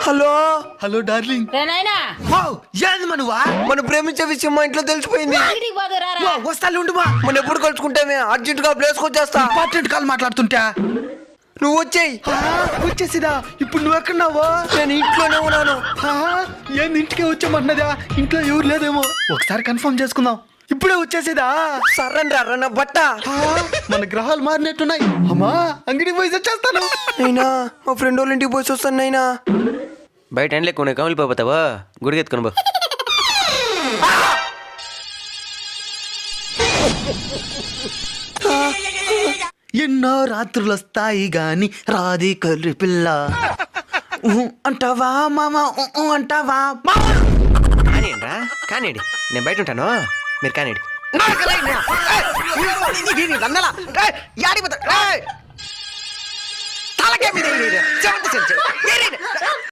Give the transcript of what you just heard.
Hello hello darling. ఏంది మనవా మనం ప్రేమించే విషయం మా ఇంట్లో తెలిసిపోయింది. వస్తాను ఉండుమా. మనం ఎప్పుడు కలుసుకుంటామే అర్జెంట్ గా ప్లేస్ వచ్చేస్తా. ఇంపార్టెంట్ కాల్ మాట్లాడుతుంటా. నువ్వు వచ్చేయి. వచ్చేసిదా? ఇప్పుడు నువ్వు ఎక్కడున్నావా? నేను ఇంట్లోనే ఉన్నాను. ఏంది ఇంటికే వచ్చామన్నదా? ఇంట్లో ఎవరు లేదేమో, ఒకసారి కన్ఫర్మ్ చేసుకుందాం. ఇప్పుడే వచ్చేసేదా? సర్రని రా నా బట్ట. మన గ్రహాలు మారినట్టున్నాయి. అమ్మా అంగడికి పోయి వచ్చేస్తాను. అయినా మా ఫ్రెండ్ వాళ్ళ ఇంటికి పోయి వస్తాను నైనా. బయట ఎండ లేకుండా కమిలిపోతావా? గుడికి ఎత్తుకొని బా. ఎన్నో రాత్రులు వస్తాయి గాని రాది కర్రి పిల్ల. అంటావా మామ? అంటావా కానిరా కానివ్వండి, నేను బయట ఉంటాను, మీరు కానివ్వండి. తలకే మీద